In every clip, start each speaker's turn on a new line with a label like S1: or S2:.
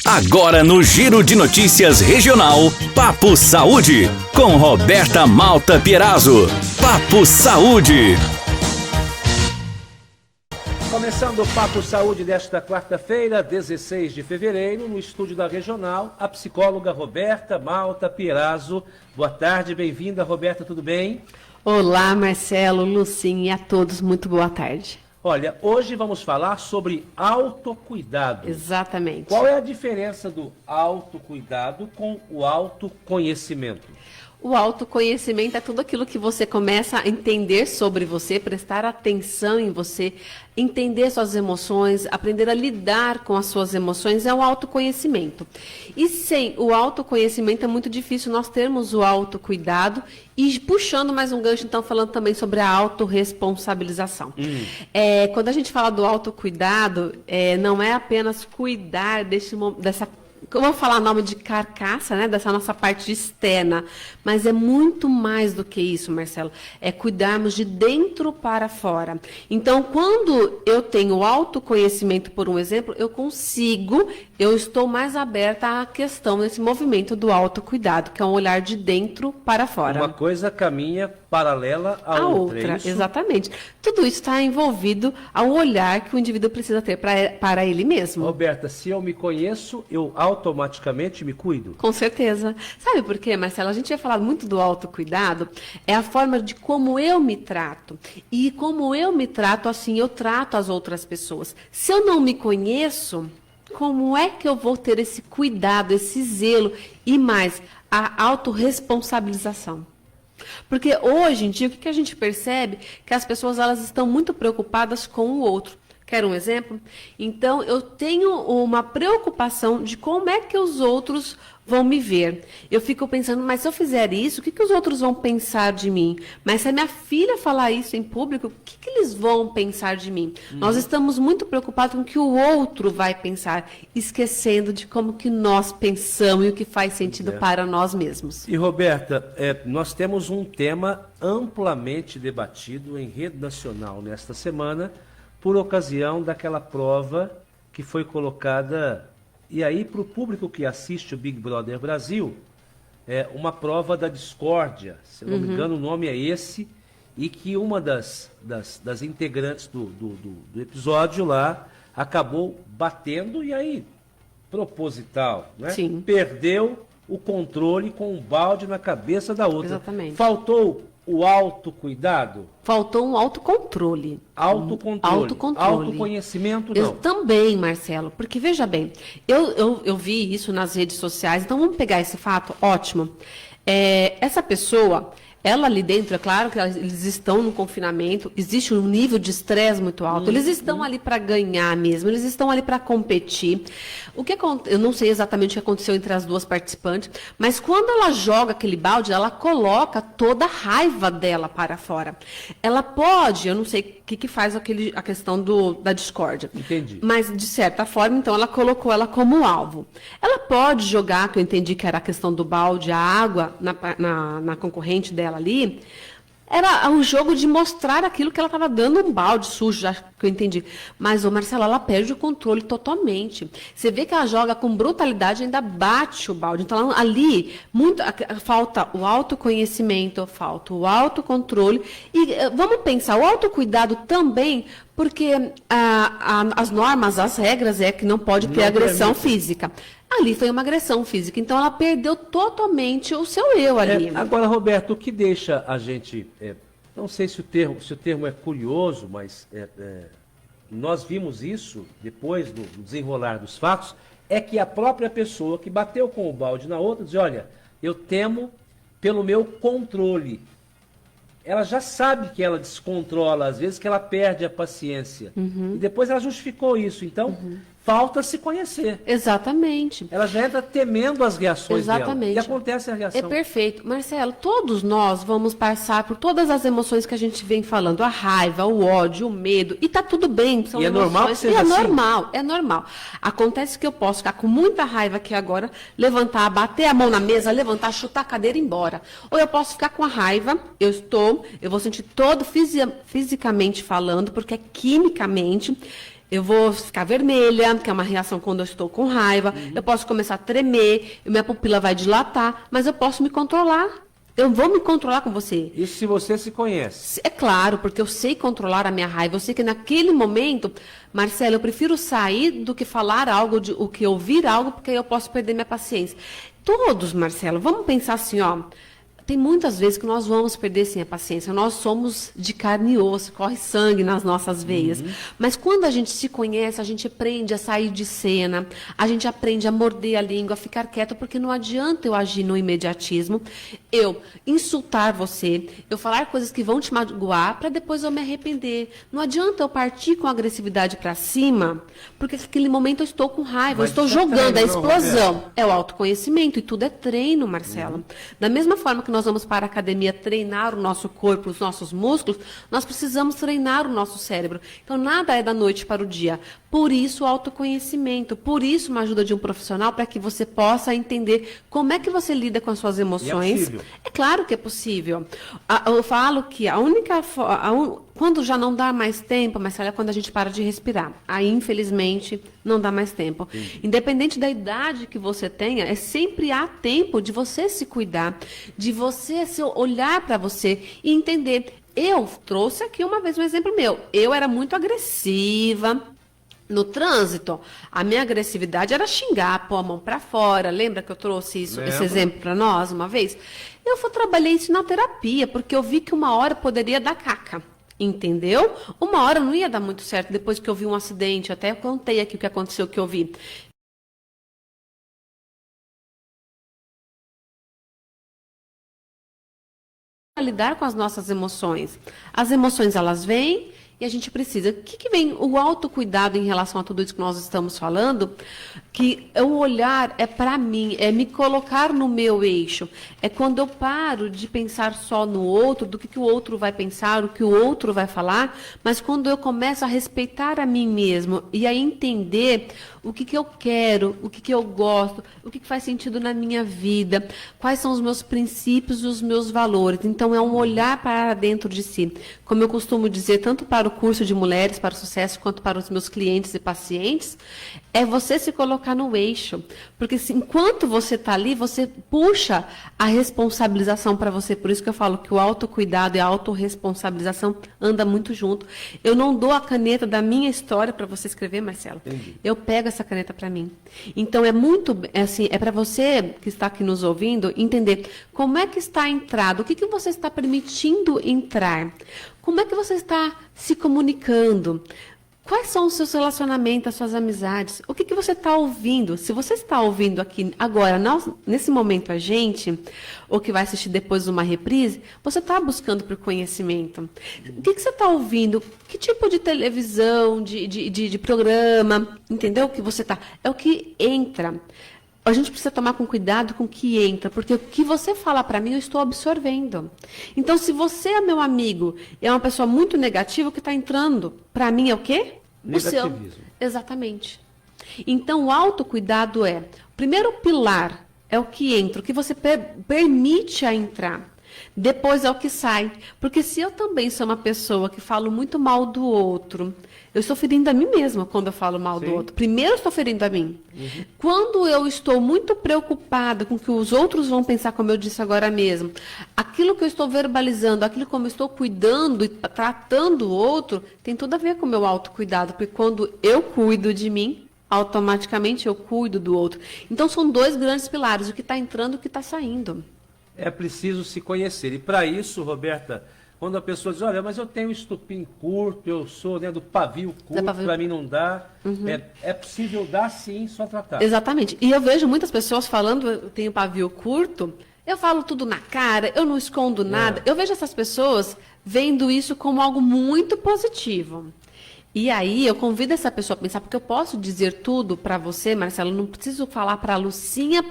S1: Agora no Giro de Notícias Regional, Papo Saúde, com Roberta Malta Pierazzo. Papo Saúde.
S2: Começando o Papo Saúde desta quarta-feira, 16 de fevereiro, no estúdio da Regional, a psicóloga Roberta Malta Pierazzo. Boa tarde, bem-vinda, Roberta, tudo bem?
S3: Olá, Marcelo, Lucinha e a todos, muito boa tarde.
S2: Olha, hoje vamos falar sobre autocuidado.
S3: Exatamente.
S2: Qual é a diferença do autocuidado com o autoconhecimento?
S3: O autoconhecimento é tudo aquilo que você começa a entender sobre você, prestar atenção em você, entender suas emoções, aprender a lidar com as suas emoções, é o autoconhecimento. E sem o autoconhecimento é muito difícil nós termos o autocuidado. E puxando mais um gancho, então, falando também sobre a autorresponsabilização. Quando a gente fala do autocuidado, não é apenas cuidar dessa, eu vou falar nome de carcaça, né, dessa nossa parte externa, mas é muito mais do que isso, Marcelo. É cuidarmos de dentro para fora. Então, quando eu tenho autoconhecimento, por um exemplo, eu estou mais aberta à questão desse movimento do autocuidado, que é um olhar de dentro para fora.
S2: Uma coisa caminha paralela à outra. É isso?
S3: Exatamente. Tudo isso está envolvido ao olhar que o indivíduo precisa ter para ele mesmo.
S2: Roberta, se eu me conheço, eu automaticamente me cuido?
S3: Com certeza. Sabe por quê, Marcelo? A gente tinha falado muito do autocuidado, é a forma de como eu me trato. E como eu me trato, assim eu trato as outras pessoas. Se eu não me conheço, como é que eu vou ter esse cuidado, esse zelo e mais, a autorresponsabilização? Porque hoje em dia, o que a gente percebe? Que as pessoas elas estão muito preocupadas com o outro. Quer um exemplo? Então, eu tenho uma preocupação de como é que os outros vão me ver. Eu fico pensando, mas se eu fizer isso, o que os outros vão pensar de mim? Mas se a minha filha falar isso em público, o que eles vão pensar de mim? Nós estamos muito preocupados com o que o outro vai pensar, esquecendo de como que nós pensamos e o que faz sentido para nós mesmos.
S2: E, Roberta, nós temos um tema amplamente debatido em rede nacional nesta semana, por ocasião daquela prova que foi colocada, e aí para o público que assiste o Big Brother Brasil, uma prova da discórdia, se eu não me engano o nome é esse, e que uma das integrantes do episódio lá acabou batendo, e aí, proposital, né?
S3: Sim.
S2: Perdeu o controle com um balde na cabeça da outra.
S3: Exatamente.
S2: Faltou o autocuidado?
S3: Faltou um autocontrole.
S2: Autocontrole. Autoconhecimento, não.
S3: Também, Marcelo, porque veja bem, eu vi isso nas redes sociais, então vamos pegar esse fato, ótimo. Essa pessoa, ela ali dentro, é claro que eles estão no confinamento, existe um nível de estresse muito alto, eles estão ali para ganhar mesmo, eles estão ali para competir. Eu não sei exatamente o que aconteceu entre as duas participantes, mas quando ela joga aquele balde, ela coloca toda a raiva dela para fora. Ela pode, eu não sei o que faz a questão da discórdia.
S2: Entendi.
S3: Mas, de certa forma, então, ela colocou ela como alvo. Ela pode jogar, que eu entendi que era a questão do balde, a água na concorrente dela ali, era um jogo de mostrar aquilo que ela estava dando um balde sujo, já que eu entendi. Mas, Marcelo, ela perde o controle totalmente. Você vê que ela joga com brutalidade e ainda bate o balde. Então, ali, falta o autoconhecimento, falta o autocontrole. E vamos pensar, o autocuidado também, porque as normas, as regras é que não pode ter agressão física. Ali foi uma agressão física, então ela perdeu totalmente o seu eu ali.
S2: Agora, Roberto, o que deixa a gente, não sei se o termo é curioso, mas nós vimos isso depois do desenrolar dos fatos, é que a própria pessoa que bateu com o balde na outra diz, olha, eu temo pelo meu controle. Ela já sabe que ela descontrola, às vezes que ela perde a paciência. E depois ela justificou isso, então... Falta se conhecer.
S3: Exatamente.
S2: Ela já entra temendo as reações
S3: Exatamente.
S2: dela. E acontece a reação.
S3: É perfeito. Marcelo, todos nós vamos passar por todas as emoções que a gente vem falando. A raiva, o ódio, o medo. E tá tudo bem. São emoções.
S2: Normal que seja assim?
S3: É normal. Acontece que eu posso ficar com muita raiva aqui agora, levantar, bater a mão na mesa, levantar, chutar a cadeira e ir embora. Ou eu posso ficar com a raiva, eu vou sentir todo fisicamente falando, porque é quimicamente... Eu vou ficar vermelha, que é uma reação quando eu estou com raiva. Eu posso começar a tremer, minha pupila vai dilatar, mas eu posso me controlar. Eu vou me controlar com você.
S2: Isso se você se conhece.
S3: É claro, porque eu sei controlar a minha raiva. Eu sei que naquele momento, Marcelo, eu prefiro sair do que falar algo, do que ouvir algo, porque aí eu posso perder minha paciência. Todos, Marcelo, vamos pensar assim, ó. Tem muitas vezes que nós vamos perder sim a paciência. Nós somos de carne e osso, corre sangue nas nossas veias. Mas quando a gente se conhece, a gente aprende a sair de cena, a gente aprende a morder a língua, a ficar quieto, porque não adianta eu agir no imediatismo, eu insultar você, eu falar coisas que vão te magoar, para depois eu me arrepender. Não adianta eu partir com agressividade para cima, porque naquele momento eu estou com raiva,
S2: Mas
S3: eu estou
S2: isso é
S3: jogando
S2: treino,
S3: a explosão. É o autoconhecimento e tudo é treino, Marcelo. Da mesma forma que nós vamos para a academia treinar o nosso corpo, os nossos músculos, nós precisamos treinar o nosso cérebro. Então, nada é da noite para o dia. Por isso, o autoconhecimento. Por isso, uma ajuda de um profissional para que você possa entender como é que você lida com as suas emoções.
S2: E é possível.
S3: É claro que é possível. Eu falo que a única... Quando já não dá mais tempo, mas é quando a gente para de respirar. Aí, infelizmente, não dá mais tempo. Independente da idade que você tenha, é sempre há tempo de você se cuidar, de você olhar para você e entender. Eu trouxe aqui uma vez um exemplo meu. Eu era muito agressiva. No trânsito, a minha agressividade era xingar, pôr a mão para fora. Lembra que eu trouxe esse exemplo para nós uma vez? Trabalhei isso na terapia, porque eu vi que uma hora poderia dar caca. Entendeu? Uma hora não ia dar muito certo depois que eu vi um acidente. Até contei aqui o que aconteceu que eu vi. Lidar com as nossas emoções. As emoções, elas vêm e a gente precisa. O que vem? O autocuidado em relação a tudo isso que nós estamos falando, que o olhar é para mim, é me colocar no meu eixo. É quando eu paro de pensar só no outro, do que o outro vai pensar, o que o outro vai falar, mas quando eu começo a respeitar a mim mesmo e a entender o que eu quero, o que eu gosto, o que faz sentido na minha vida, quais são os meus princípios e os meus valores. Então, é um olhar para dentro de si. Como eu costumo dizer, tanto para o curso de Mulheres para o Sucesso, quanto para os meus clientes e pacientes, é você se colocar no eixo. Porque enquanto você está ali, você puxa a responsabilização para você. Por isso que eu falo que o autocuidado e a autorresponsabilização andam muito junto. Eu não dou a caneta da minha história para você escrever, Marcelo.
S2: Entendi.
S3: Eu pego essa caneta para mim. Então, é para você que está aqui nos ouvindo entender como é que está a entrada, o que você está permitindo entrar, como é que você está se comunicando, quais são os seus relacionamentos, as suas amizades, o que você está ouvindo. Se você está ouvindo aqui agora, nesse momento a gente, ou que vai assistir depois uma reprise, você está buscando por conhecimento. O que você está ouvindo? Que tipo de televisão, de programa, entendeu? Que você está. É o que entra. A gente precisa tomar cuidado com o que entra, porque o que você fala para mim, eu estou absorvendo. Então, se você é meu amigo e é uma pessoa muito negativa, o que está entrando para mim é o quê?
S2: Negativismo.
S3: Exatamente. Então, o autocuidado o primeiro pilar é o que entra, o que você permite a entrar. Depois é o que sai. Porque se eu também sou uma pessoa que falo muito mal do outro, eu estou ferindo a mim mesma quando eu falo mal do outro. Primeiro eu estou ferindo a mim. Quando eu estou muito preocupada com o que os outros vão pensar, como eu disse agora mesmo, aquilo que eu estou verbalizando, aquilo como eu estou cuidando e tratando o outro, tem tudo a ver com o meu autocuidado. Porque quando eu cuido de mim, automaticamente eu cuido do outro. Então são dois grandes pilares, o que está entrando e o que está saindo.
S2: É preciso se conhecer. E para isso, Roberta, quando a pessoa diz, olha, mas eu tenho estupim curto, eu sou do pavio curto, para mim não dá. É possível dar sim, só tratar.
S3: Exatamente. E eu vejo muitas pessoas falando, eu tenho pavio curto, eu falo tudo na cara, eu não escondo nada. Eu vejo essas pessoas vendo isso como algo muito positivo. E aí, eu convido essa pessoa a pensar, porque eu posso dizer tudo para você, Marcelo, não preciso falar para a Lucinha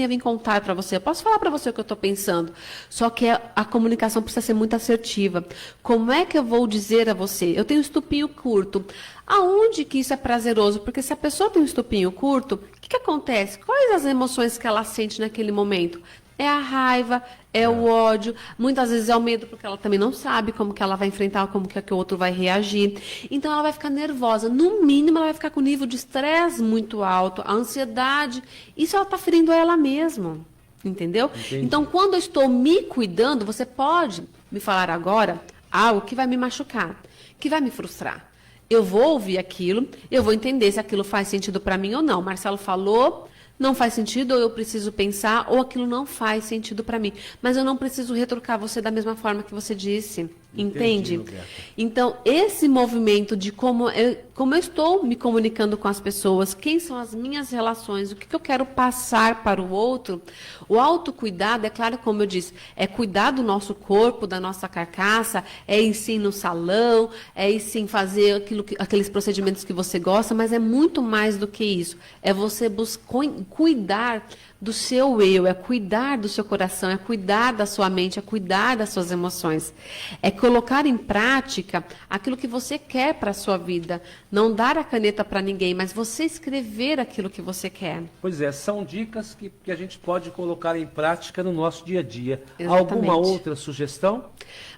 S3: vir contar para você. Eu posso falar para você o que eu estou pensando, só que a comunicação precisa ser muito assertiva. Como é que eu vou dizer a você? Eu tenho um estupinho curto. Aonde que isso é prazeroso? Porque se a pessoa tem um estupinho curto, o que acontece? Quais as emoções que ela sente naquele momento? É a raiva, é o ódio, muitas vezes é o medo, porque ela também não sabe como que ela vai enfrentar, como que o outro vai reagir. Então ela vai ficar nervosa. No mínimo, ela vai ficar com o nível de estresse muito alto, a ansiedade. Isso ela está ferindo ela mesma. Entendeu?
S2: Entendi.
S3: Então, quando eu estou me cuidando, você pode me falar agora algo que vai me machucar, que vai me frustrar. Eu vou ouvir aquilo, eu vou entender se aquilo faz sentido para mim ou não. Marcelo falou, não faz sentido, ou eu preciso pensar, ou aquilo não faz sentido para mim. Mas eu não preciso retrucar você da mesma forma que você disse. Entende?
S2: Roberta.
S3: Então, esse movimento de como eu estou me comunicando com as pessoas, quem são as minhas relações, o que eu quero passar para o outro, o autocuidado, é claro, como eu disse, é cuidar do nosso corpo, da nossa carcaça, é ir sim no salão, é ir sim fazer aqueles procedimentos que você gosta, mas é muito mais do que isso. É você cuidar do seu eu, é cuidar do seu coração, é cuidar da sua mente, é cuidar das suas emoções. É colocar em prática aquilo que você quer para a sua vida. Não dar a caneta para ninguém, mas você escrever aquilo que você quer.
S2: Pois é, são dicas que a gente pode colocar em prática no nosso dia a dia.
S3: Exatamente.
S2: Alguma outra sugestão?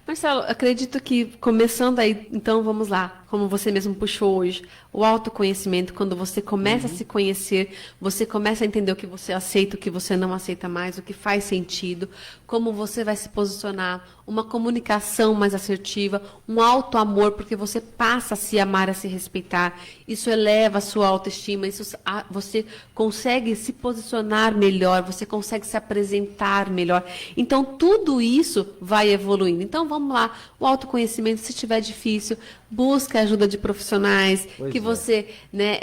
S3: Marcelo, acredito que, começando aí, então vamos lá, como você mesmo puxou hoje, o autoconhecimento, quando você começa a se conhecer, você começa a entender o que você aceita, o que você não aceita mais, o que faz sentido, como você vai se posicionar, uma comunicação mais assertiva, um auto-amor, porque você passa a se amar, a se respeitar, isso eleva a sua autoestima, você consegue se posicionar melhor, você consegue se apresentar melhor. Então, tudo isso vai evoluindo. Então, vamos lá, o autoconhecimento, se estiver difícil, busque a ajuda de profissionais, que você, né,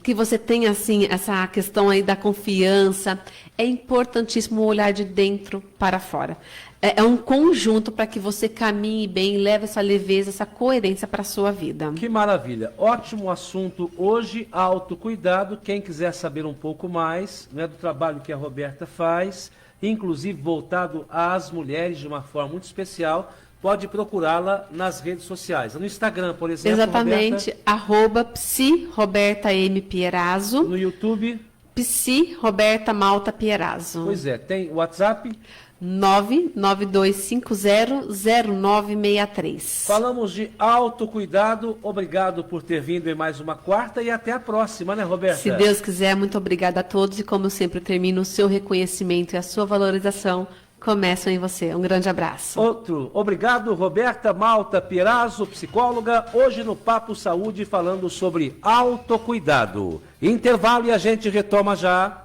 S3: que você tenha assim essa questão aí da confiança. É importantíssimo olhar de dentro para fora. É um conjunto para que você caminhe bem, leve essa leveza, essa coerência para a sua vida.
S2: Que maravilha. Ótimo assunto hoje, autocuidado. Quem quiser saber um pouco mais, né, do trabalho que a Roberta faz, inclusive voltado às mulheres de uma forma muito especial, pode procurá-la nas redes sociais. No Instagram, por exemplo,
S3: exatamente,
S2: Roberta,
S3: @psi_roberta_m_pierazzo.
S2: no YouTube,
S3: Psi Roberta Malta Pierazzo.
S2: pois é, tem o WhatsApp.
S3: 992500963.
S2: Falamos de autocuidado. Obrigado por ter vindo em mais uma quarta e até a próxima, né, Roberta?
S3: Se Deus quiser, muito obrigada a todos. E como eu sempre termino, o seu reconhecimento e a sua valorização começam em você. Um grande abraço.
S2: Outro. Obrigado, Roberta Malta Pierazzo, psicóloga, hoje no Papo Saúde, falando sobre autocuidado. Intervalo e a gente retoma já.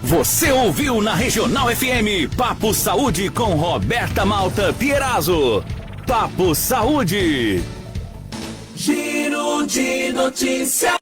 S1: Você ouviu na Regional FM Papo Saúde com Roberta Malta Pierazzo. Papo Saúde. Giro de notícias.